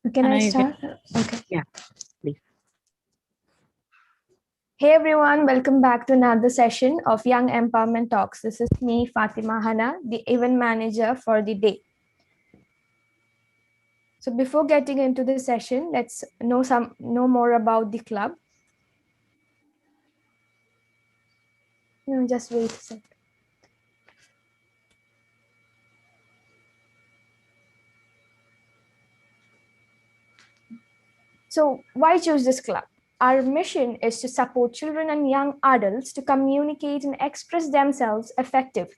Can I start? Okay. Yeah, please. Hey everyone, welcome back to another session of Young Empowerment Talks. This is me, Fatima Hana, the event manager for the day. So before getting into the session, let's know more about the club. No, just wait a sec. So why choose this club? Our mission is to support children and young adults to communicate and express themselves effectively,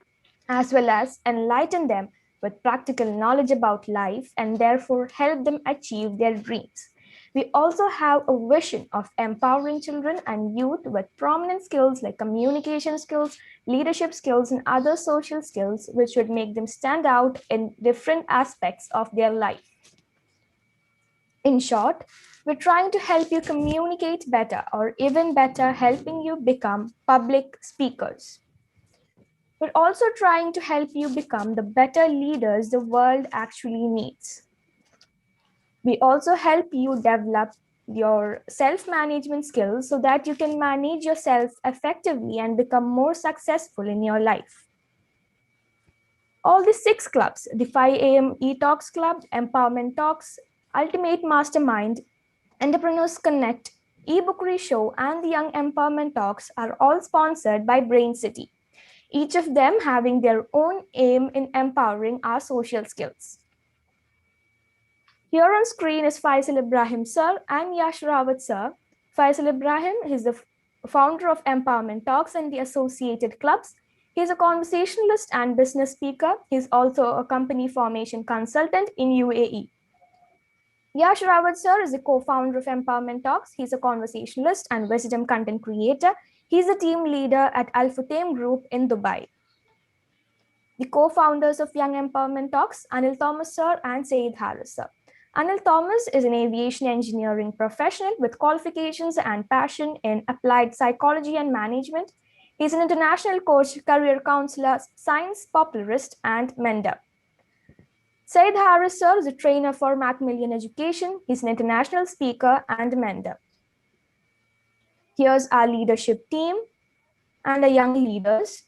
as well as enlighten them with practical knowledge about life and therefore help them achieve their dreams. We also have a vision of empowering children and youth with prominent skills like communication skills, leadership skills, and other social skills, which would make them stand out in different aspects of their life. In short, we're trying to help you communicate better, or even better, helping you become public speakers. We're also trying to help you become the better leaders the world actually needs. We also help you develop your self-management skills so that you can manage yourself effectively and become more successful in your life. All the 6 clubs, the 5 a.m. e-talks club, empowerment talks, ultimate mastermind, Entrepreneurs Connect, eBookery Show, and the Young Empowerment Talks are all sponsored by Brain City, each of them having their own aim in empowering our social skills. Here on screen is Faisal Ibrahim Sir and Yash Rawat Sir. Faisal Ibrahim is the founder of Empowerment Talks and the associated clubs. He's a conversationalist and business speaker. He's also a company formation consultant in UAE. Yash Rawat Sir is the co-founder of Empowerment Talks. He's a conversationalist and wisdom content creator. He's a team leader at Al Futtaim Group in Dubai. The co-founders of Young Empowerment Talks, Anil Thomas Sir and Sayed Harris Sir. Anil Thomas is an aviation engineering professional with qualifications and passion in applied psychology and management. He's an international coach, career counselor, science popularist, and mentor. Sayed Harris Sir is a trainer for Macmillan Education. He's an international speaker and mentor. Here's our leadership team and our young leaders.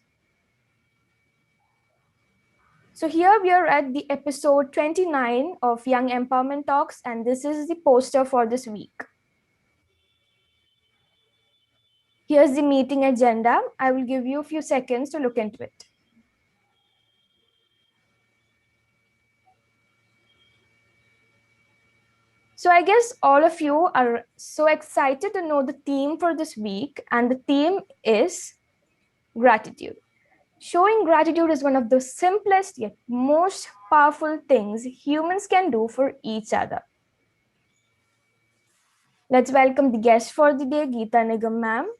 So here we are at the episode 29 of Young Empowerment Talks, and this is the poster for this week. Here's the meeting agenda. I will give you a few seconds to look into it. So I guess all of you are so excited to know the theme for this week, and the theme is gratitude. Showing gratitude is one of the simplest yet most powerful things humans can do for each other. Let's welcome the guest for the day, Geeta Nigam ma'am,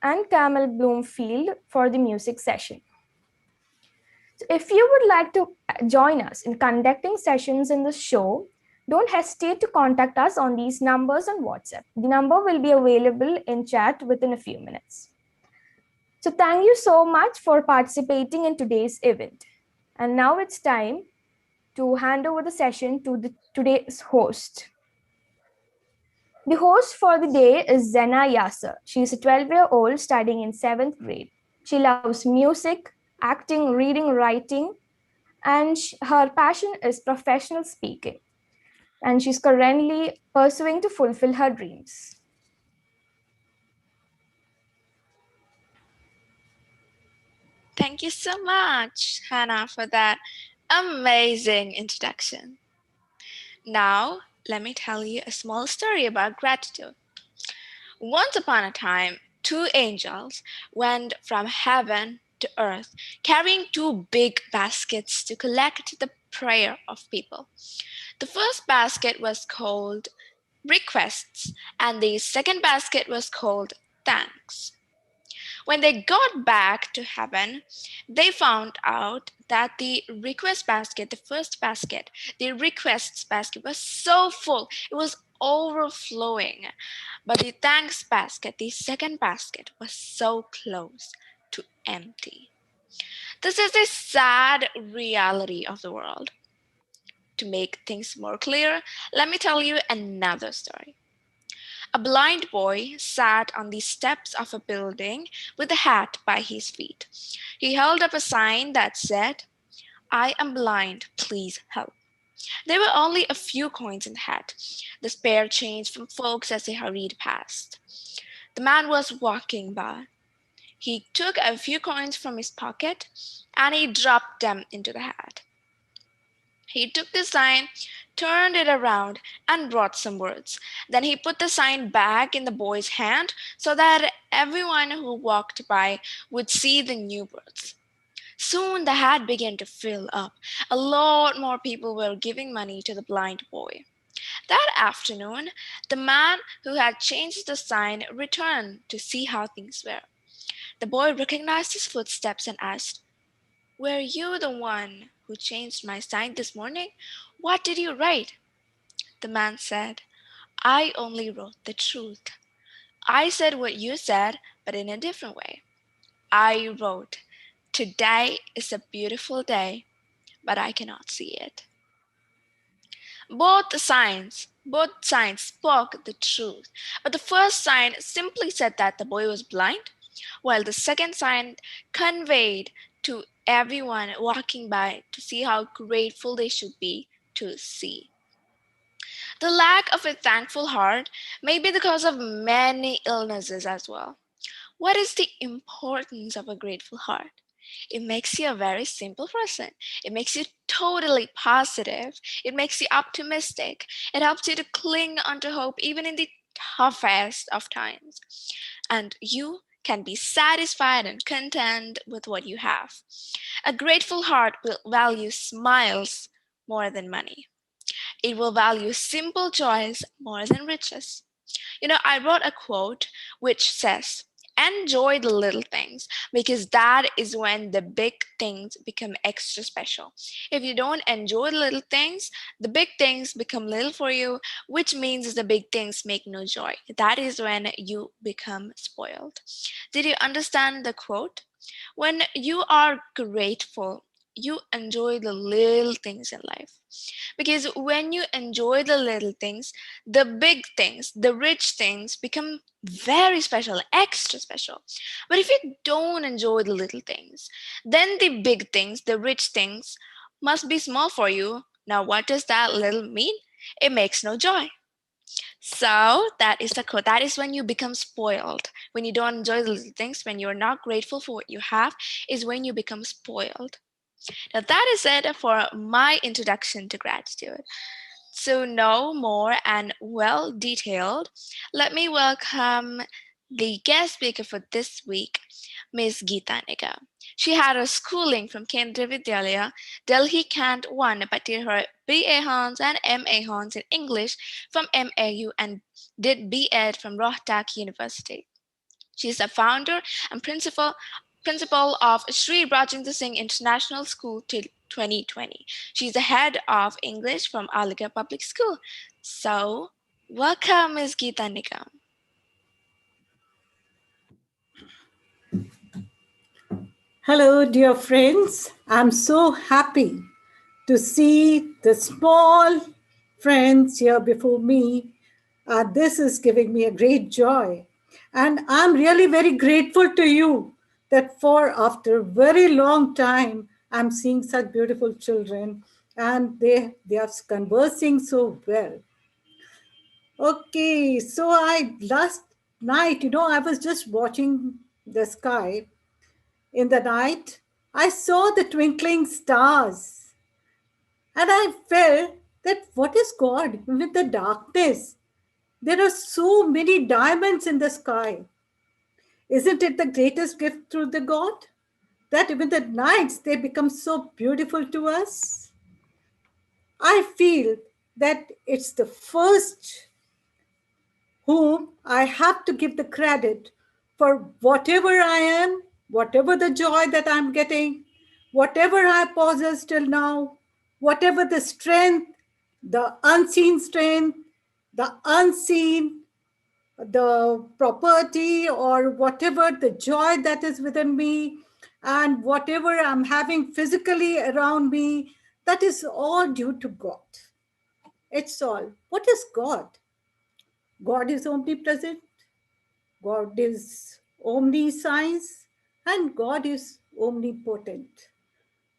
and Kamal Bloomfield for the music session. So if you would like to join us in conducting sessions in the show, don't hesitate to contact us on these numbers on WhatsApp. The number will be available in chat within a few minutes. So thank you so much for participating in today's event. And now it's time to hand over the session to today's host. The host for the day is Zena Yasser. She is a 12-year-old studying in 7th grade. She loves music, acting, reading, writing, and her passion is professional speaking. And she's currently pursuing to fulfill her dreams. Thank you so much, Hannah, for that amazing introduction. Now, let me tell you a small story about gratitude. Once upon a time, 2 angels went from heaven to earth, carrying 2 big baskets to collect the prayer of people. The first basket was called requests, and the second basket was called thanks. When they got back to heaven, they found out that the the requests basket was so full, it was overflowing. But the thanks basket, the second basket, was so close to empty. This is the sad reality of the world. To make things more clear, let me tell you another story. A blind boy sat on the steps of a building with a hat by his feet. He held up a sign that said, "I am blind, please help." There were only a few coins in the hat, the spare change from folks as they hurried past. The man was walking by. He took a few coins from his pocket and he dropped them into the hat. He took the sign, turned it around, and wrote some words. Then he put the sign back in the boy's hand so that everyone who walked by would see the new words. Soon the hat began to fill up. A lot more people were giving money to the blind boy. That afternoon, the man who had changed the sign returned to see how things were. The boy recognized his footsteps and asked, "Were you the one who changed my sign this morning? What did you write?" The man said, "I only wrote the truth. I said what you said, but in a different way. I wrote, 'Today is a beautiful day, but I cannot see it.'" Both signs spoke the truth, but the first sign simply said that the boy was blind, while the second sign conveyed to everyone walking by to see how grateful they should be to see. The lack of a thankful heart may be the cause of many illnesses as well. What is the importance of a grateful heart? It makes you a very simple person. It makes you totally positive. It makes you optimistic. It helps you to cling onto hope even in the toughest of times. And you can be satisfied and content with what you have. A grateful heart will value smiles more than money. It will value simple joys more than riches. I wrote a quote which says, "Enjoy the little things because that is when the big things become extra special. If you don't enjoy the little things, the big things become little for you, which means the big things make no joy. That is when you become spoiled." Did you understand the quote? When you are grateful, you enjoy the little things in life. Because when you enjoy the little things, the big things, the rich things become very special, extra special. But if you don't enjoy the little things, then the big things, the rich things, must be small for you. Now, what does that little mean? It makes no joy. So that is the quote. That is when you become spoiled. When you don't enjoy the little things, when you're not grateful for what you have, is when you become spoiled. Now, that is it for my introduction to gratitude. So, no more and well detailed, let me welcome the guest speaker for this week, Ms. Geeta Nigam. She had her schooling from Kendriya Vidyalaya, Delhi Cant 1, but did her BA Hons and MA Hons in English from MAU and did B.Ed from Rohtak University. She is the founder and principal of Sri Rajendra Singh International School till 2020. She's the head of English from Aligarh Public School. So, welcome, Ms. Geeta Nigam. Hello, dear friends. I'm so happy to see the small friends here before me. This is giving me a great joy. And I'm really very grateful to you that for after a very long time, I'm seeing such beautiful children and they are conversing so well. Okay, so last night, I was just watching the sky in the night, I saw the twinkling stars and I felt that what is God with the darkness? There are so many diamonds in the sky. Isn't it the greatest gift through the God? That even the nights they become so beautiful to us. I feel that it's the first whom I have to give the credit for whatever I am, whatever the joy that I'm getting, whatever I possess till now, whatever the strength, the unseen strength, the unseen, the property, or whatever the joy that is within me, and whatever I'm having physically around me, That is all due to God. It's all. What is God? God is omnipresent, God is omniscience, and God is omnipotent.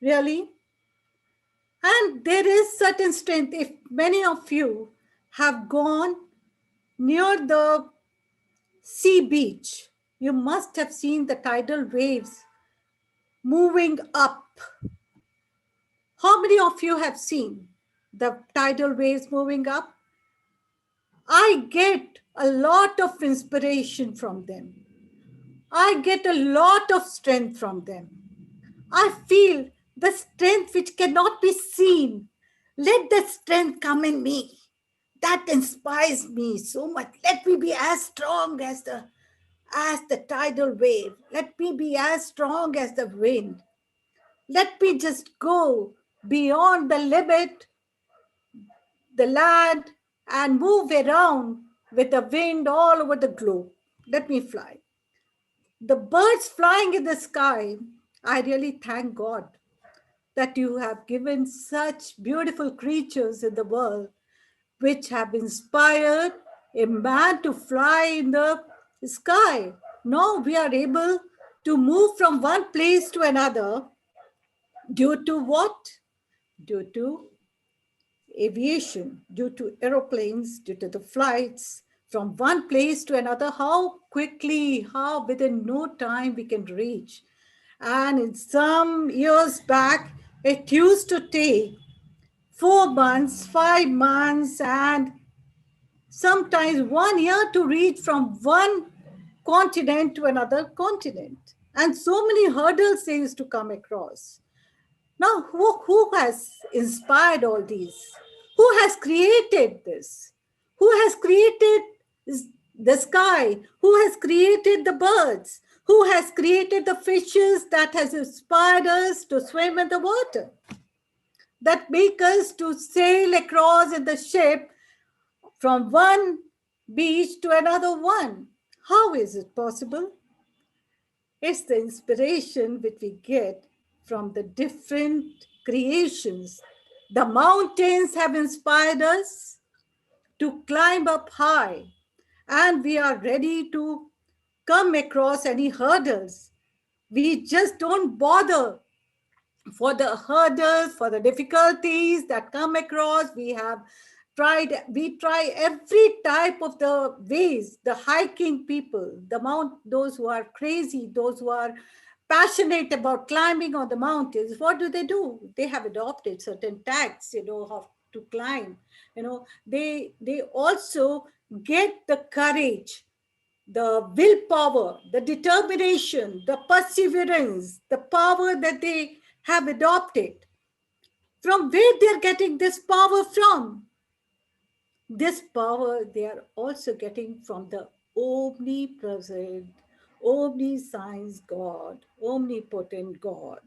Really? And there is certain strength. If many of you have gone near the sea beach, you must have seen the tidal waves moving up. How many of you have seen the tidal waves moving up? I get a lot of inspiration from them. I get a lot of strength from them. I feel the strength which cannot be seen. Let the strength come in me. That inspires me so much. Let me be as strong as the tidal wave. Let me be as strong as the wind. Let me just go beyond the limit, the land, and move around with the wind all over the globe. Let me fly. The birds flying in the sky, I really thank God that you have given such beautiful creatures in the world which have inspired a man to fly in the sky. Now we are able to move from one place to another due to what? Due to aviation, due to aeroplanes, due to the flights from one place to another. How quickly, how within no time we can reach. And in some years back, it used to take 4 months, 5 months, and sometimes 1 year to reach from one continent to another continent. And so many hurdles they used to come across. Now, who has inspired all these? Who has created this? Who has created the sky? Who has created the birds? Who has created the fishes that has inspired us to swim in the water? That make us to sail across in the ship from one beach to another one. How is it possible? It's the inspiration which we get from the different creations. The mountains have inspired us to climb up high, and we are ready to come across any hurdles. We just don't bother for the hurdles, for the difficulties that come across. We try every type of the ways. The hiking people, those who are crazy, those who are passionate about climbing on the mountains, what do? They have adopted certain tactics, how to climb. They also get the courage, the willpower, the determination, the perseverance, the power that they have adopted. From where they're getting this power from? This power they are also getting from the omnipresent, omniscience God, omnipotent God.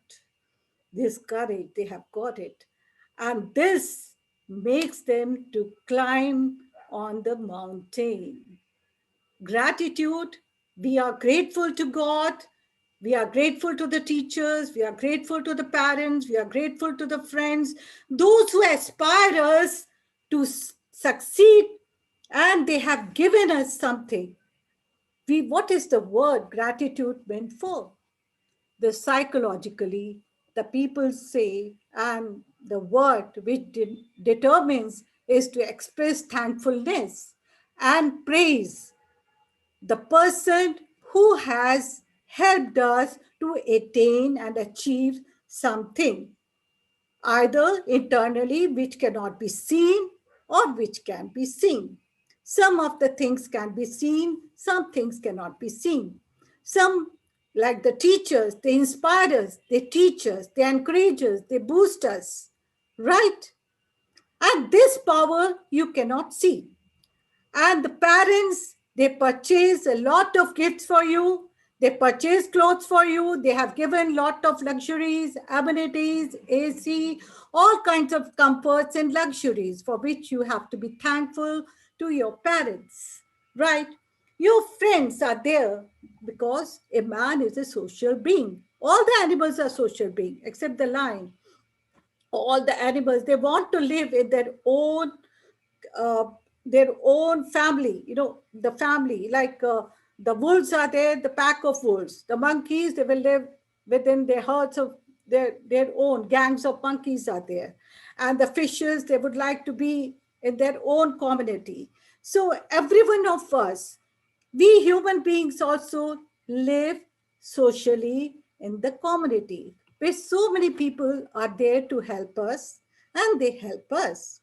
This courage, they have got it. And this makes them to climb on the mountain. Gratitude, we are grateful to God, we are grateful to the teachers, we are grateful to the parents, we are grateful to the friends, those who aspire us to succeed, and they have given us something. What is the word gratitude meant for? The psychologically, the people say, and the word which determines is to express thankfulness and praise the person who has helped us to attain and achieve something, either internally, which cannot be seen, or which can be seen. Some of the things can be seen, some things cannot be seen. Some, like the teachers, they inspire us, they teach us, they encourage us, they boost us, right? And this power you cannot see. And the parents, they purchase a lot of gifts for you. They purchase clothes for you. They have given lot of luxuries, amenities, AC, all kinds of comforts and luxuries for which you have to be thankful to your parents, right? Your friends are there because a man is a social being. All the animals are social beings except the lion. all the animals, they want to live in uh, their own family, the family, like the wolves are there, the pack of wolves, the monkeys, they will live within their herds of their own gangs of monkeys are there. And the fishes, they would like to be in their own community. So every one of us, we human beings also live socially in the community where so many people are there to help us and they help us.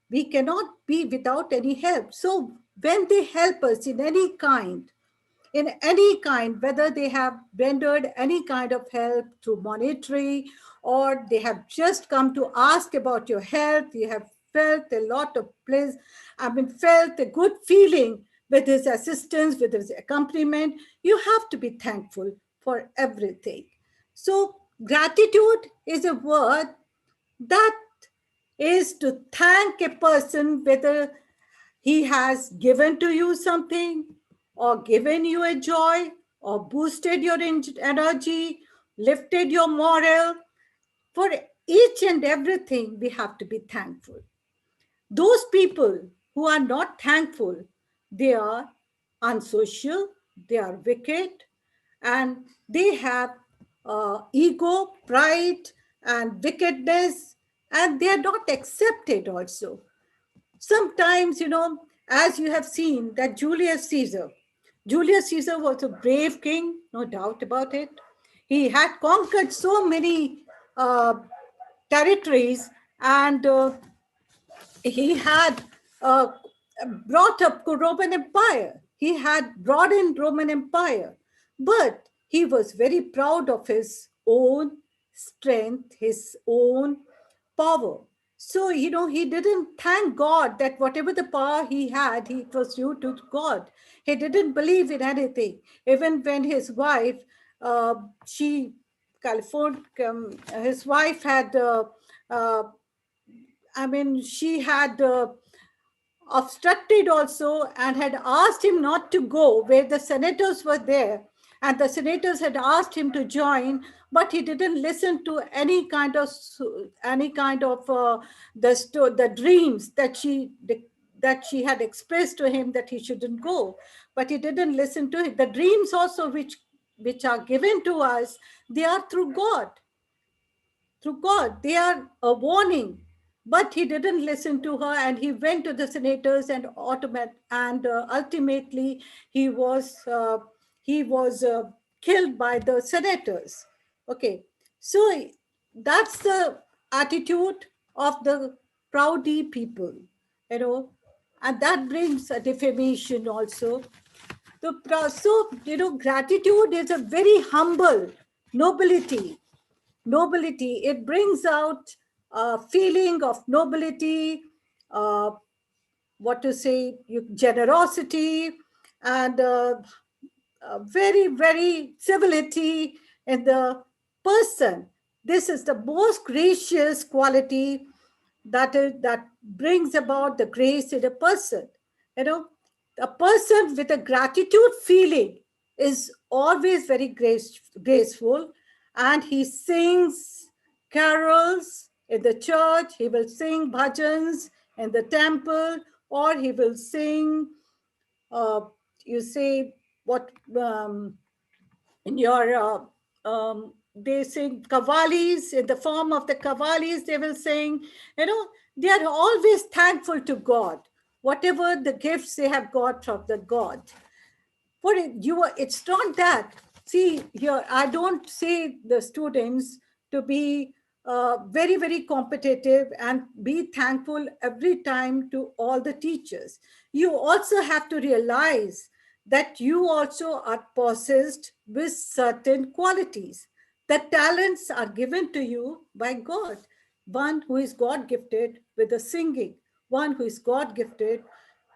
We cannot be without any help. So when they help us in any kind, whether they have rendered any kind of help through monetary, or they have just come to ask about your health, you have felt a lot of bliss, felt a good feeling with his assistance, with his accompaniment, you have to be thankful for everything. So gratitude is a word that is to thank a person whether he has given to you something or given you a joy or boosted your energy, lifted your morale. For each and everything, we have to be thankful. Those people who are not thankful, they are unsocial, they are wicked, and they have ego, pride, and wickedness, and they are not accepted also. Sometimes, as you have seen, that Julius Caesar was a brave king, no doubt about it. He had conquered so many territories, and he had uh, brought up the Roman Empire. He had brought in Roman Empire, but he was very proud of his own strength, his own power. So, he didn't thank God that whatever the power he had, it was due to God. He didn't believe in anything. Even when his wife, uh, she, California, his wife had uh, she had obstructed also and had asked him not to go where the senators were there. And the senators had asked him to join, but he didn't listen to any kind of the dreams that she had expressed to him that he shouldn't go. But he didn't listen to it. The dreams also which are given to us, they are through God. Through God. They are a warning. But he didn't listen to her, and he went to the senators, and ultimately he was killed by the senators. Okay, so that's the attitude of the proudy people, and that brings a defamation also. So gratitude is a very humble nobility. It brings out a feeling of nobility, uh, what to say, generosity, and very, very civility in the person. This is the most gracious quality that brings about the grace in a person. A person with a gratitude feeling is always very graceful, and he sings carols in the church. He will sing bhajans in the temple, or he will sing, uh, you say, what in your they sing kavalis, in the form of the kavalis they will sing. They are always thankful to God, whatever the gifts they have got from the God. It's not that. See, here I don't say the students to be very, very competitive and be thankful every time to all the teachers. You also have to realize that you also are possessed with certain qualities. The talents are given to you by God. One who is God gifted with the singing, one who is God gifted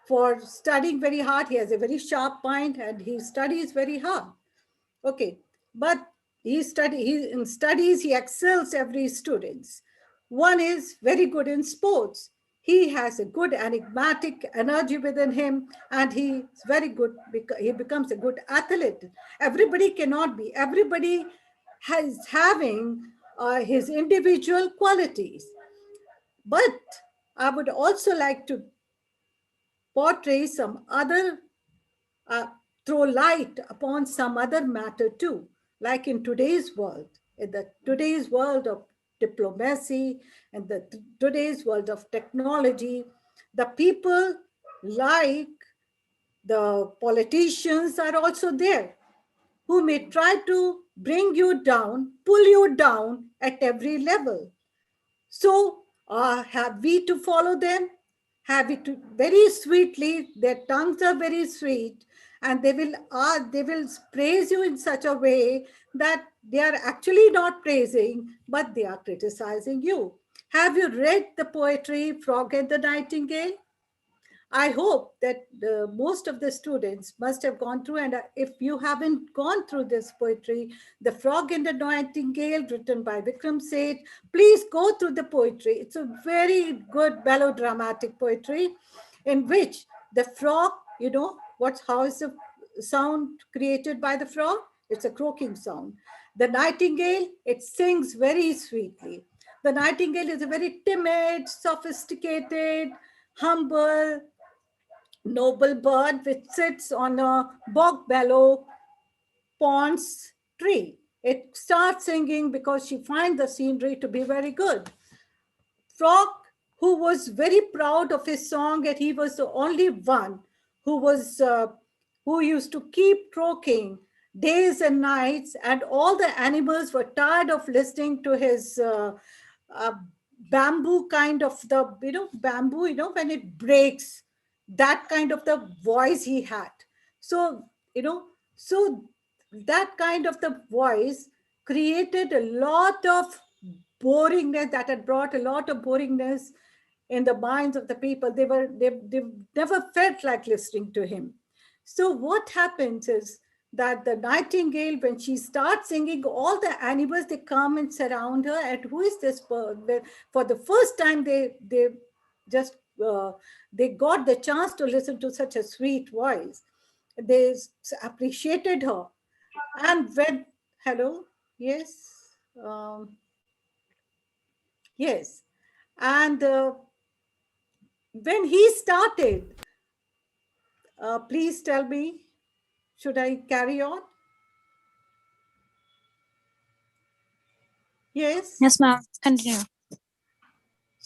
for studying very hard. He has a very sharp mind and he studies very hard. Okay, but in studies he excels every student. One is very good in sports. He has a good enigmatic energy within him, and he's very good. He becomes a good athlete. Everybody cannot be. Everybody has having his individual qualities. But I would also like to portray some other, uh, throw light upon some other matter too, like in today's world, in the today's world of diplomacy and the today's world of technology, the people like the politicians are also there who may try to bring you down, pull you down at every level. So, have we to follow them? Have we to very sweetly? Their tongues are very sweet, and they will praise you in such a way that they are actually not praising, but they are criticizing you. Have you read the poetry Frog and the Nightingale? I hope that most of the students must have gone through, and if you haven't gone through this poetry, The Frog and the Nightingale, written by Vikram Seth, please go through the poetry. It's a very good melodramatic poetry in which the frog, how is the sound created by the frog? It's a croaking sound. The nightingale, it sings very sweetly. The nightingale is a very timid, sophisticated, humble, noble bird which sits on a bog bellow pond's tree. It starts singing because she finds the scenery to be very good. Frog, who was very proud of his song, and he was the only one who was who used to keep croaking days and nights, and all the animals were tired of listening to his uh, bamboo kind of the bamboo when it breaks, that kind of the voice he had. So so that kind of the voice created a lot of boringness, that had brought a lot of boringness in the minds of the people. They never felt like listening to him. So what happens is that the nightingale, when she starts singing, all the animals, they come and surround her. And who is this bird? For the first time, they just they got the chance to listen to such a sweet voice. They appreciated her. And when, hello, yes, yes, and when he started, please tell me, should I carry on? Yes. Yes, ma'am. Continue.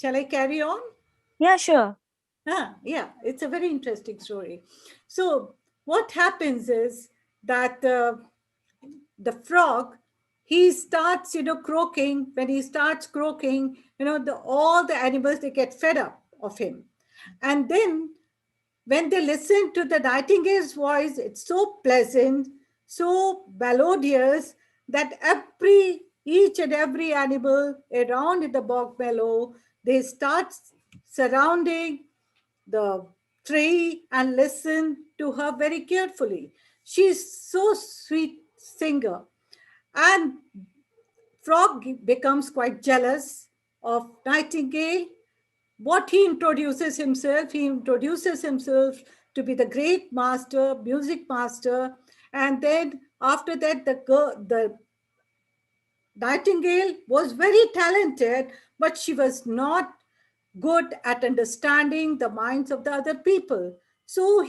Shall I carry on? Yeah, sure. Yeah, it's a very interesting story. So what happens is that the frog, he starts, croaking. When he starts croaking, all the animals, they get fed up of him. And then when they listen to the nightingale's voice, it's so pleasant, so melodious, that each and every animal around in the bog meadow, they start surrounding the tree and listen to her very carefully. She's so sweet singer. And frog becomes quite jealous of nightingale. What he introduces himself to be the great master, music master. And then after that, the nightingale was very talented, but she was not good at understanding the minds of the other people. So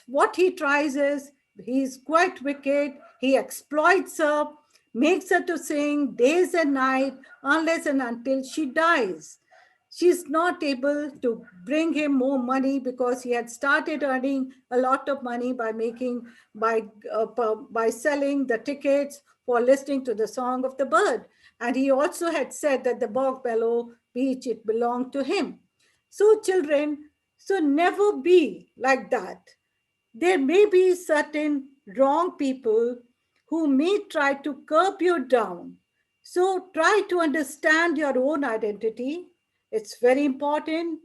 what he tries is, he's quite wicked. He exploits her, makes her to sing days and night, unless and until she dies. She's not able to bring him more money, because he had started earning a lot of money by selling the tickets for listening to the song of the bird. And he also had said that the bog bellow beach, it belonged to him. So children, so never be like that. There may be certain wrong people who may try to curb you down. So try to understand your own identity. It's very important.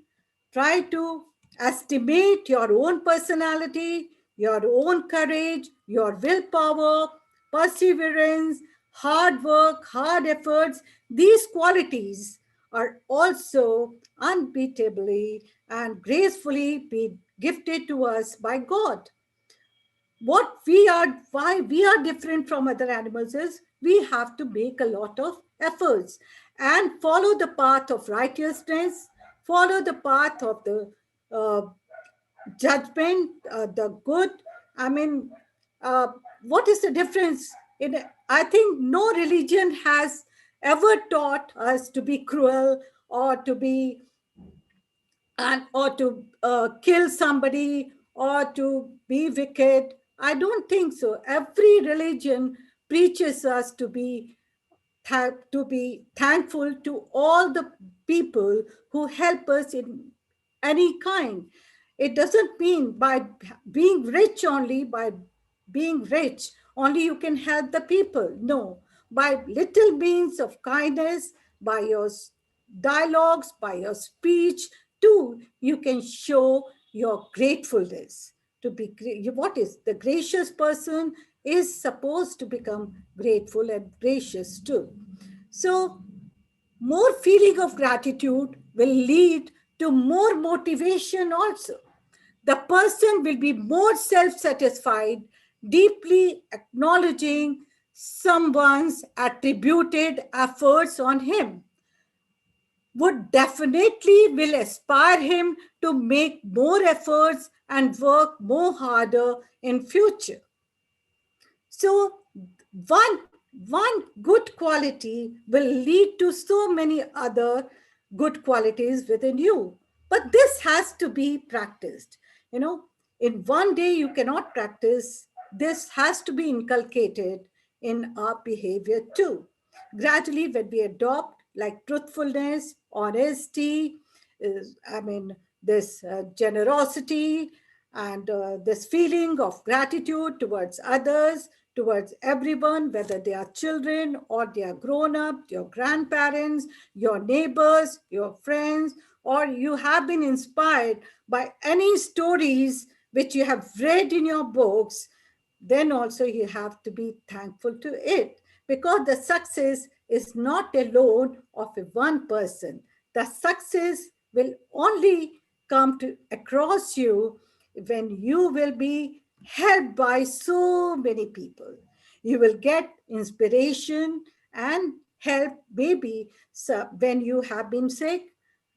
Try to estimate your own personality, your own courage, your willpower, perseverance, hard work, hard efforts. These qualities are also unbeatably and gracefully be gifted to us by God. Why we are different from other animals is we have to make a lot of efforts. and follow the path of righteousness, follow the path of the uh, judgment, the good. I mean, uh, what is the difference? I think no religion has ever taught us to be cruel or to be and or to kill somebody or to be wicked. I don't think so. Every religion preaches us to be thankful to all the people who help us in any kind. It doesn't mean by being rich only, by being rich only you can help the people. No, by little means of kindness, by your dialogues, by your speech, too, you can show your gratefulness. To be what is the gracious person is supposed to become grateful and gracious too. So, more feeling of gratitude will lead to more motivation also. The person will be more self satisfied, deeply acknowledging someone's attributed efforts on him, would definitely will aspire him to make more efforts and work more harder in future. So one one good quality will lead to so many other good qualities within you. But this has to be practiced. You know, in one day you cannot practice. This has to be inculcated in our behavior too. Gradually, when we adopt like truthfulness, honesty, I mean, this generosity, and this feeling of gratitude towards others, towards everyone, whether they are children or they are grown up, your grandparents, your neighbors, your friends, or you have been inspired by any stories which you have read in your books, then also you have to be thankful to it, because the success is not alone of a one person. The success will only come to across you when you will be helped by so many people. You will get inspiration and help, maybe so when you have been sick.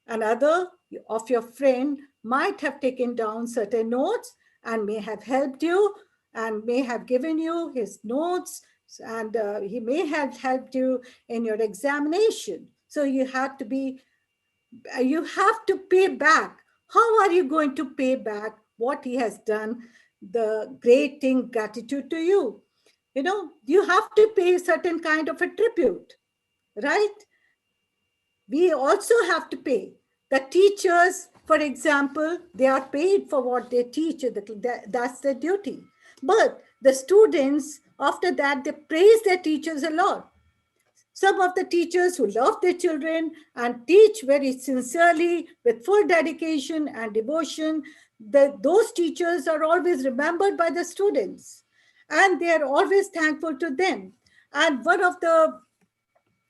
Another of your friend might have taken down certain notes and may have helped you and may have given you his notes, and he may have helped you in your examination. So you have to pay back. How are you going to pay back what he has done, the great thing, gratitude to you? You know, you have to pay a certain kind of a tribute, right? We also have to pay. The teachers, for example, they are paid for what they teach, that's their duty. But the students, after that, they praise their teachers a lot. Some of the teachers who love their children and teach very sincerely with full dedication and devotion, those teachers are always remembered by the students and they are always thankful to them. And one of the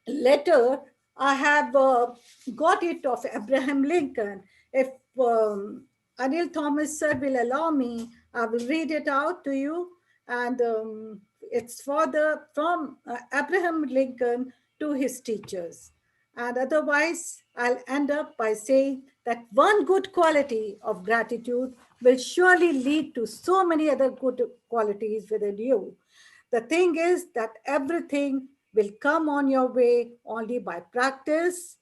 letter I have got it of Abraham Lincoln. If Anil Thomas sir will allow me, I will read it out to you. And it's from Abraham Lincoln to his teachers. And otherwise, I'll end up by saying that one good quality of gratitude will surely lead to so many other good qualities within you. The thing is that everything will come on your way only by practice,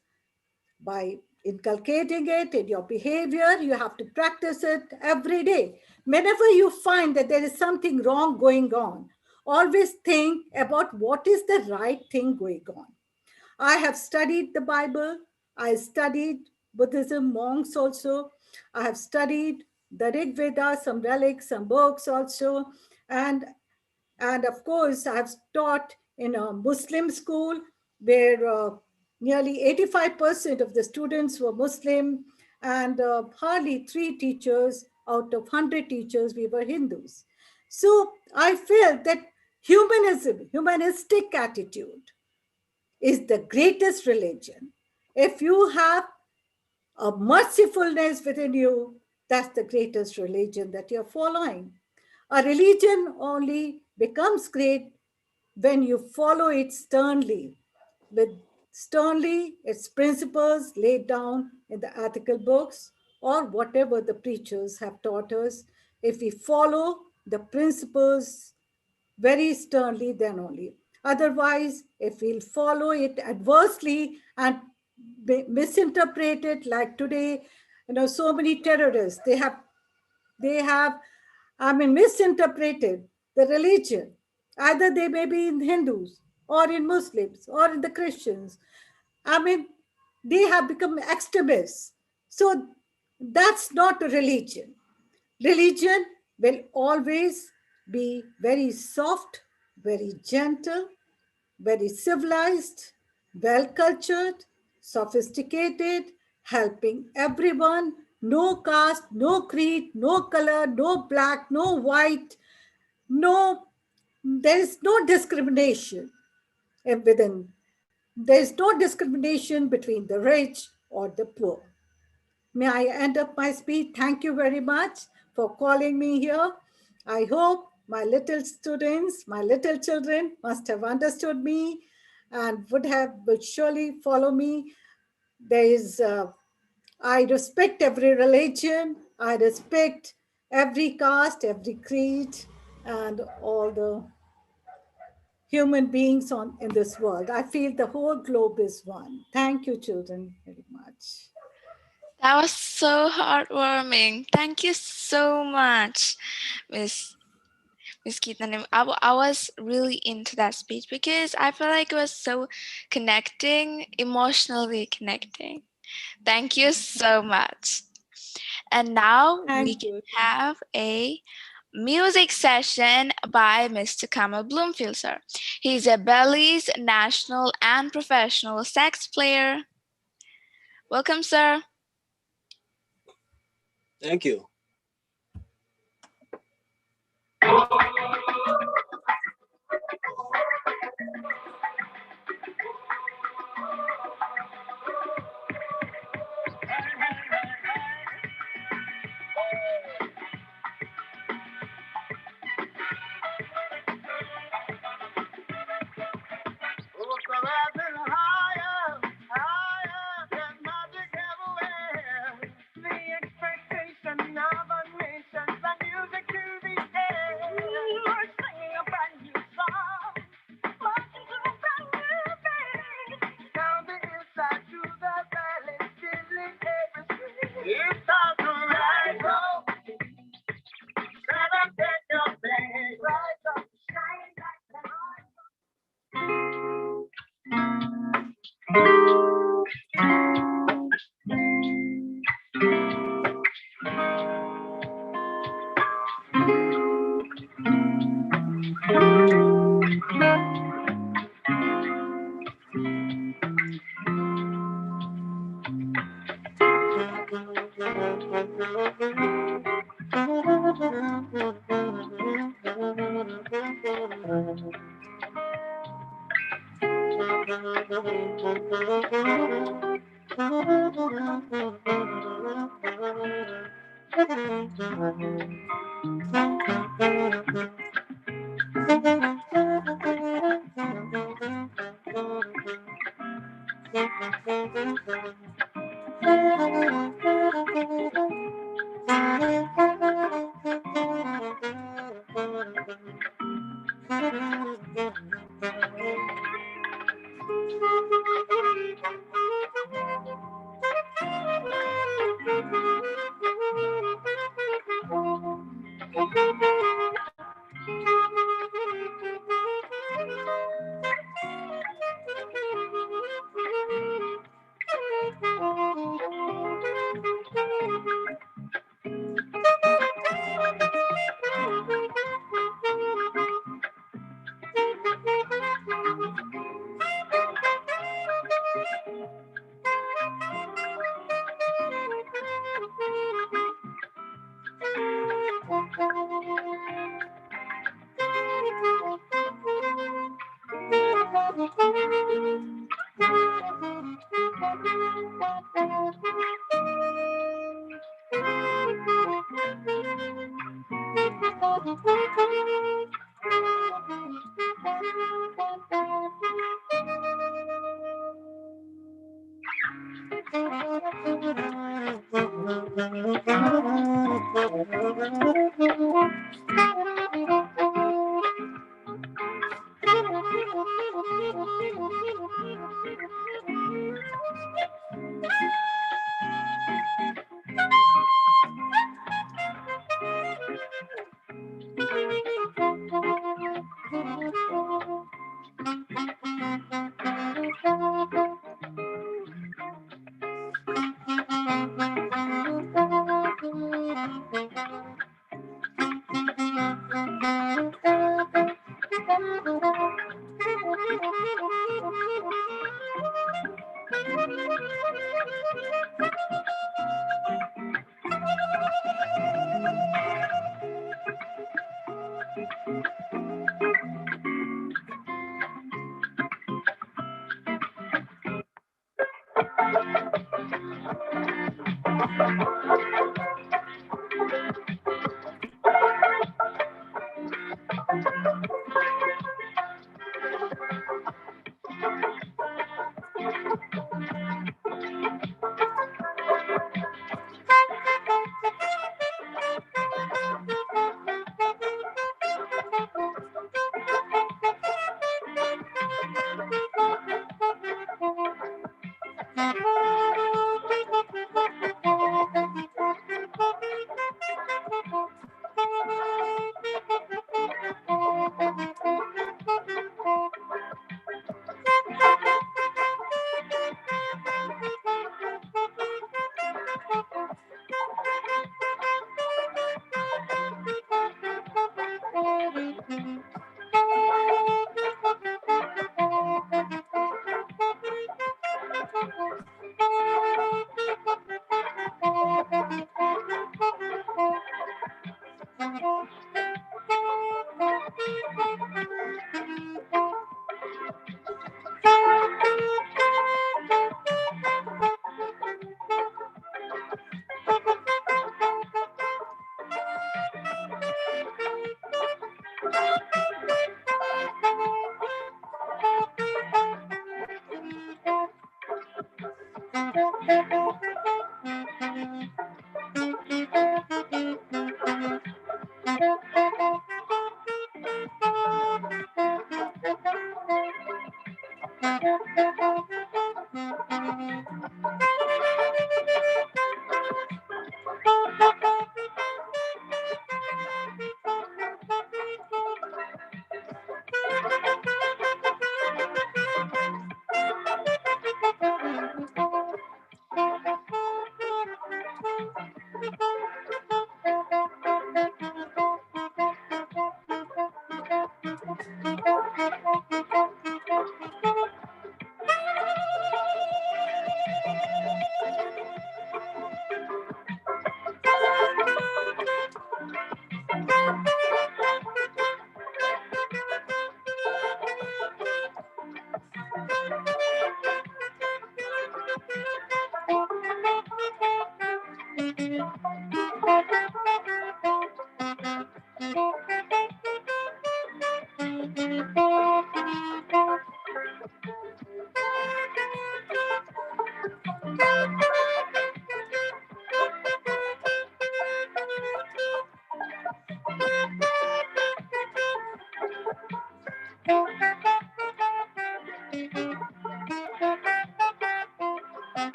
by inculcating it in your behavior. You have to practice it every day. Whenever you find that there is something wrong going on, always think about what is the right thing going on. I have studied the Bible. I studied Buddhism, monks also. I have studied the Rig Veda, some relics, some books also. And of course, I've taught in a Muslim school where nearly 85% of the students were Muslim, and hardly 3 teachers out of 100 teachers, we were Hindus. So I felt that humanistic attitude is the greatest religion. If you have a mercifulness within you, that's the greatest religion that you're following. A religion only becomes great when you follow it sternly with sternly its principles laid down in the ethical books or whatever the preachers have taught us. If we follow the principles very sternly, then only. Otherwise, if we'll follow it adversely and misinterpret it, like today, so many terrorists, they have, I mean, misinterpreted the religion. Either they may be in Hindus or in Muslims or in the Christians. I mean, they have become extremists. So that's not a religion. Religion will always be very soft, very gentle, very civilized, well cultured, sophisticated, helping everyone, no caste, no creed, no color, no black, no white, no, there is no discrimination within, there is no discrimination between the rich or the poor. May I end up my speech? Thank you very much for calling me here. I hope my little students, my little children must have understood me and would surely follow me. There is, I respect every religion. I respect every caste, every creed, and all the human beings in this world. I feel the whole globe is one. Thank you, children, very much. That was so heartwarming. Thank you so much, Miss Keaton. I was really into that speech because I feel like it was so connecting, emotionally connecting. Thank you so much. And now we Thank can you. have a music session by Mr. Kamal Bloomfield, sir. He's a Belize national and professional sax player. Welcome, sir. Thank you.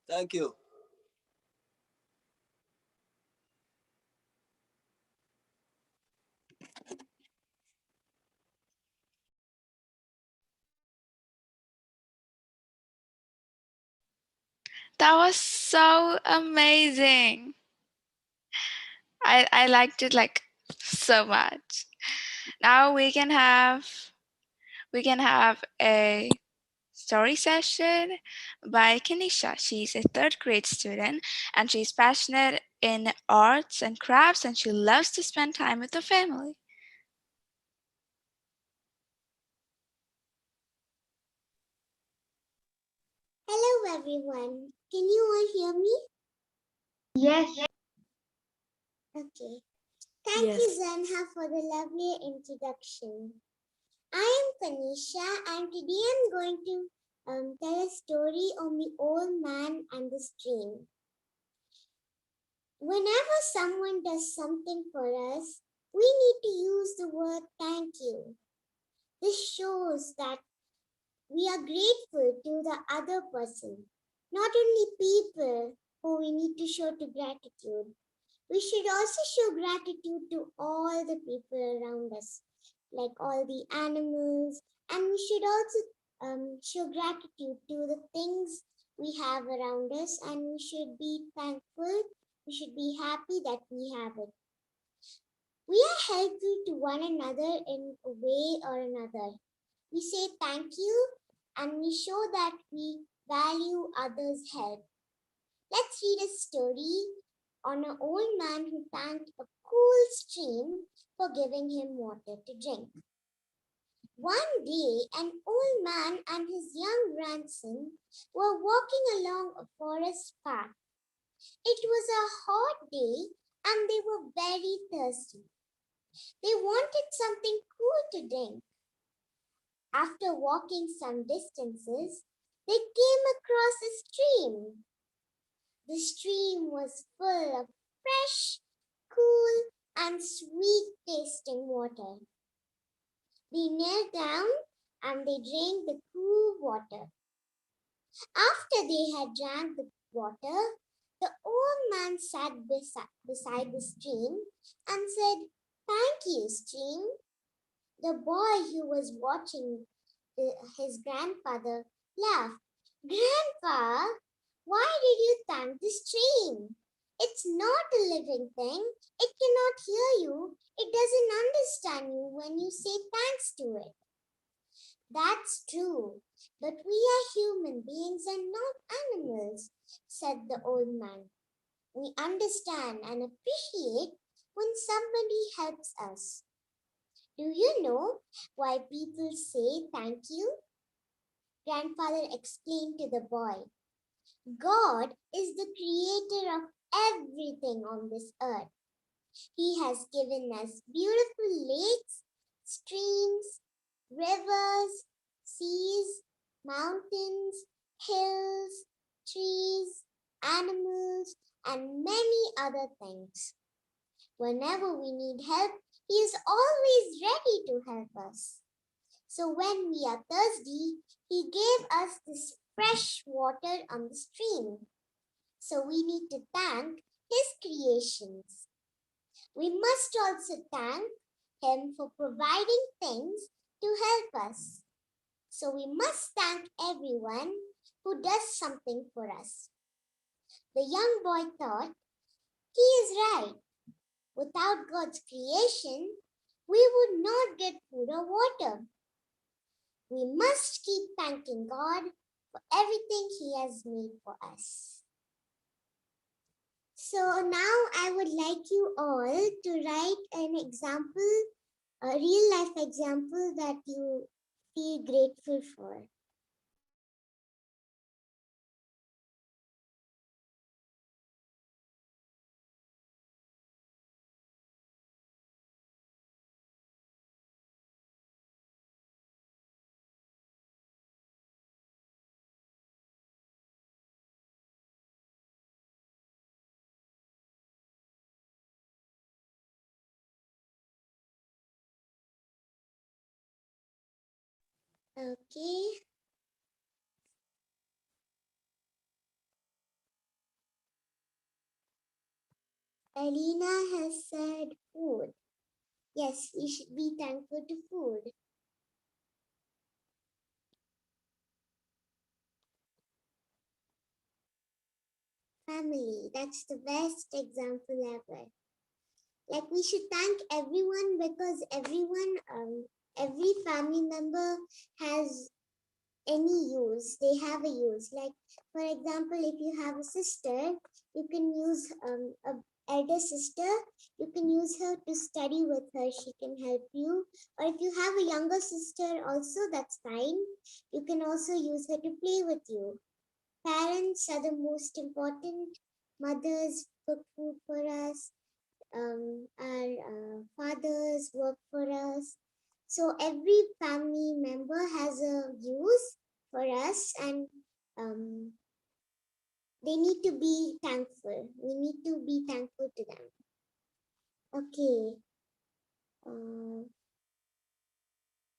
Thank you. That was so amazing. I liked it like so much. Now we can have a story session by Kanisha. She's a third grade student and she's passionate in arts and crafts and she loves to spend time with her family. Hello everyone. Can you all hear me? Yes. Okay. Thank you, Zanha, for the lovely introduction. I am Kanisha and today I'm going to tell a story on the old man and the stream. Whenever someone does something for us, we need to use the word thank you. This shows that we are grateful to the other person, not only people who we need to show to gratitude. We should also show gratitude to all the people around us, like all the animals, and we should also show gratitude to the things we have around us, and we should be thankful. We should be happy that we have it. We are helpful to one another in a way or another. We say thank you and we show that we value others' help. Let's read a story on an old man who thanked a cool stream for giving him water to drink. One day, an old man and his young grandson were walking along a forest path. It was a hot day and they were very thirsty. They wanted something cool to drink. After walking some distances, they came across a stream. The stream was full of fresh, cool, and sweet-tasting water. They knelt down and they drank the cool water. After they had drank the water, the old man sat beside the stream and said, "Thank you, stream." The boy who was watching his grandfather laughed. "Grandpa, why did you thank the stream? It's not a living thing. It cannot hear you. It doesn't understand you when you say thanks to it." "That's true, but we are human beings and not animals," said the old man. "We understand and appreciate when somebody helps us. Do you know why people say thank you?" grandfather explained to the boy. God is the creator of everything on this earth. He has given us beautiful lakes, streams, rivers, seas, mountains, hills, trees, animals, and many other things. Whenever we need help, He is always ready to help us. So when we are thirsty, He gave us this fresh water on the stream. So we need to thank His creations. We must also thank Him for providing things to help us. So we must thank everyone who does something for us. The young boy thought, he is right. Without God's creation, we would not get food or water. We must keep thanking God for everything He has made for us. So now I would like you all to write an example, a real life example that you feel grateful for. Okay. Alina has said food. Yes, we should be thankful to food. Family, that's the best example ever. Like we should thank everyone because every family member has any use. They have a use. Like for example, if you have a sister, you can use a elder sister. You can use her to study with her. She can help you. Or if you have a younger sister, also that's fine. You can also use her to play with you. Parents are the most important. Mothers cook food for us. Our fathers work for us. So every family member has a use for us, and they need to be thankful. We need to be thankful to them. Okay.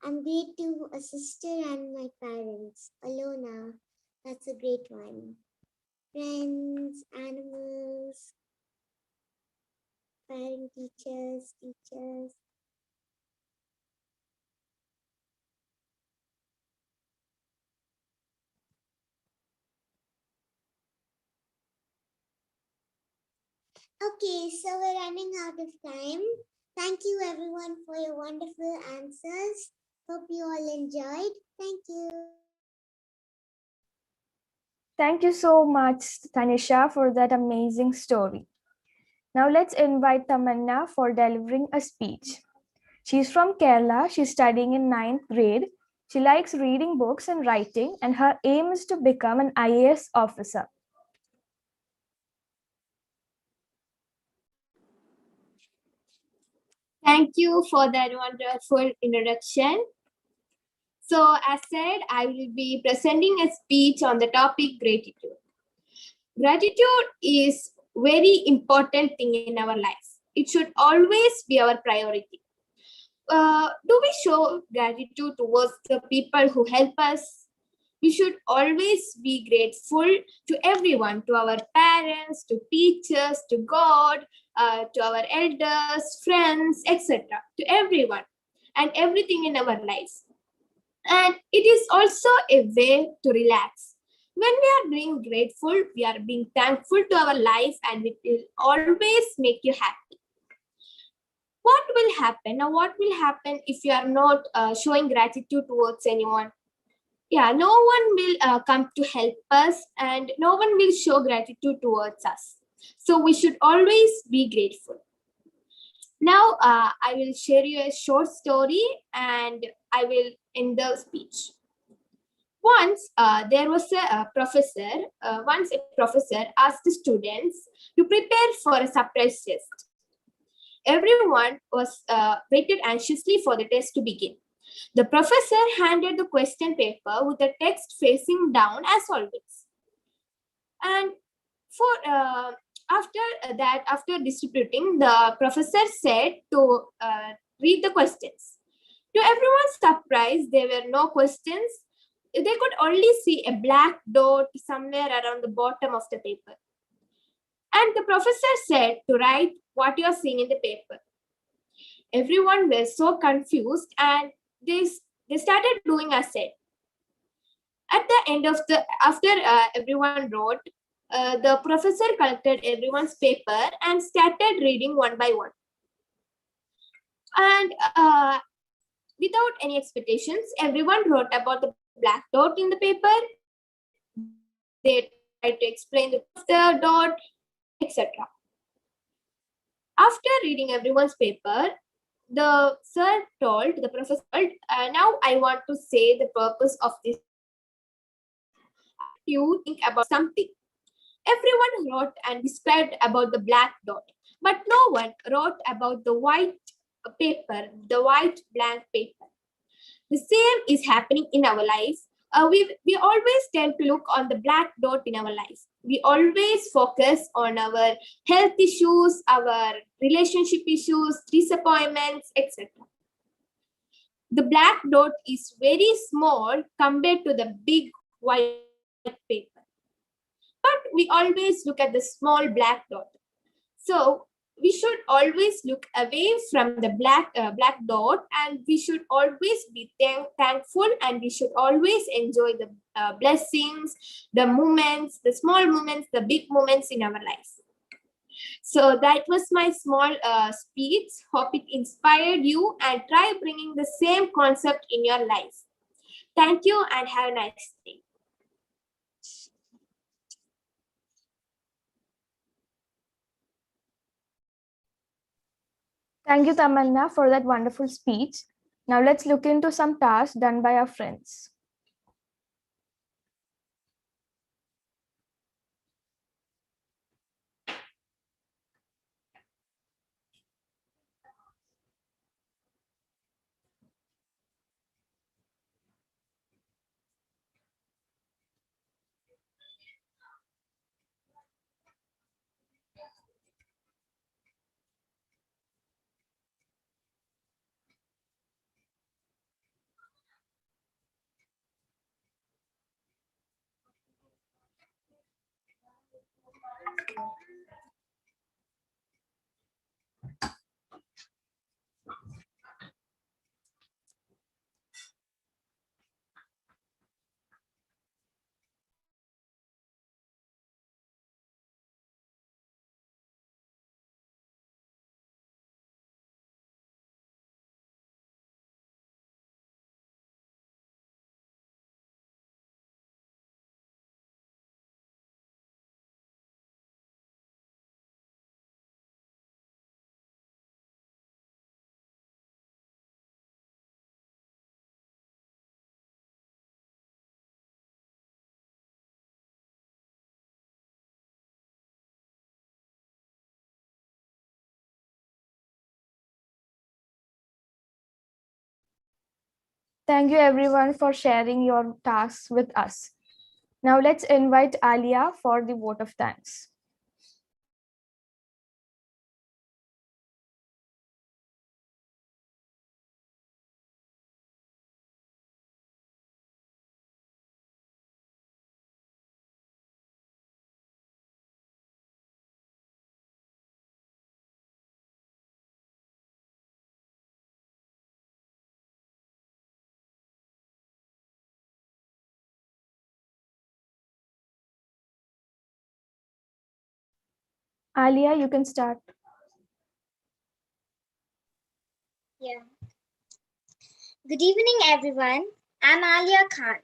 I'm great to a sister and my parents. Alona, that's a great one. Friends, animals, parent teachers. Okay, so we're running out of time. Thank you everyone for your wonderful answers. Hope you all enjoyed. Thank you. Thank you so much, Tanisha, for that amazing story. Now let's invite Tamanna for delivering a speech. She's from Kerala. She's studying in 9th grade. She likes reading books and writing, and her aim is to become an IAS officer. Thank you for that wonderful introduction. So, as said, I will be presenting a speech on the topic gratitude. Gratitude is very important thing in our life. It should always be our priority. Do we show gratitude towards the people who help us? We should always be grateful to everyone, to our parents, to teachers, to God, to our elders, friends, etc., to everyone and everything in our lives. And it is also a way to relax. When we are being grateful, we are being thankful to our life, and it will always make you happy. What will happen, or what will happen if you are not showing gratitude towards anyone? Yeah, no one will come to help us, and no one will show gratitude towards us. So we should always be grateful. Now, I will share you a short story, and I will end the speech. Once a professor asked the students to prepare for a surprise test. Everyone was waited anxiously for the test to begin. The professor handed the question paper with the text facing down as always. And after distributing, the professor said to read the questions. To everyone's surprise, there were no questions. They could only see a black dot somewhere around the bottom of the paper. And the professor said to write what you are seeing in the paper. Everyone was so confused and they started doing as said. At the end of after everyone wrote, the professor collected everyone's paper and started reading one by one. And without any expectations, everyone wrote about the black dot in the paper. They tried to explain the dot, etc. After reading everyone's paper, the sir told the professor, now I want to say the purpose of this. You think about something. Everyone wrote and described about the black dot, but no one wrote about the white paper, the white blank paper. The same is happening in our life. We always tend to look on the black dot in our life. We always focus on our health issues, our relationship issues, disappointments, etc. The black dot is very small compared to the big white paper. But we always look at the small black dot. So we should always look away from the black dot, and we should always be thankful, and we should always enjoy the blessings, the moments, the small moments, the big moments in our life. So that was my small speech. Hope it inspired you, and try bringing the same concept in your life. Thank you and have a nice day. Thank you, Tamanna, for that wonderful speech. Now let's look into some tasks done by our friends. Thank you everyone for sharing your tasks with us. Now let's invite Alia for the vote of thanks. Alia, you can start. Yeah. Good evening, everyone. I'm Alia Khan.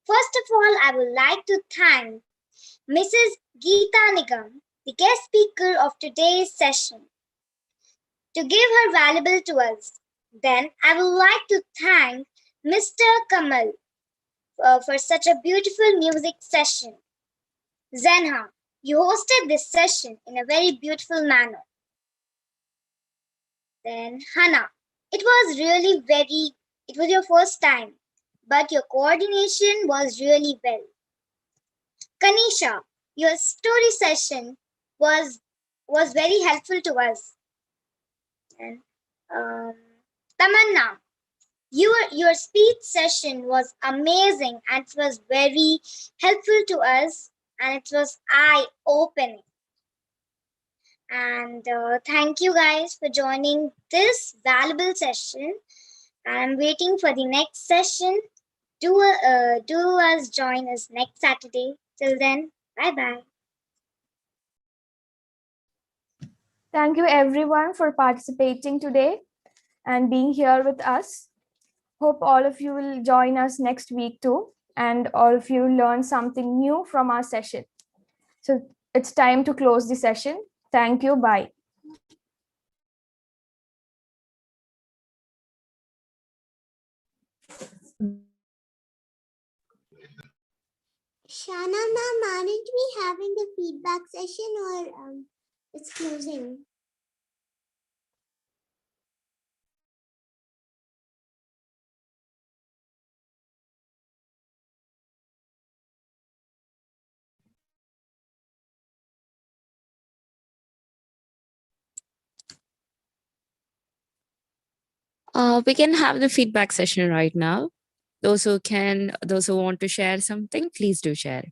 First of all, I would like to thank Mrs. Geeta Nigam, the guest speaker of today's session, to give her valuable to us. Then I would like to thank Mr. Kamal for such a beautiful music session. Zenha, you hosted this session in a very beautiful manner. Then Hannah, it was your first time, but your coordination was really well. Kanisha, your story session was very helpful to us. And Tamanna, your speech session was amazing and it was very helpful to us and it was eye-opening. And thank you guys for joining this valuable session. I'm waiting for the next session. Do us join us next Saturday. Till then, bye-bye. Thank you everyone for participating today and being here with us. Hope all of you will join us next week too, and all of you learn something new from our session. So it's time to close the session. Thank you. Bye. Shana ma'am, aren't we having the feedback session or it's closing? We can have the feedback session right now. Those who want to share something, please do share.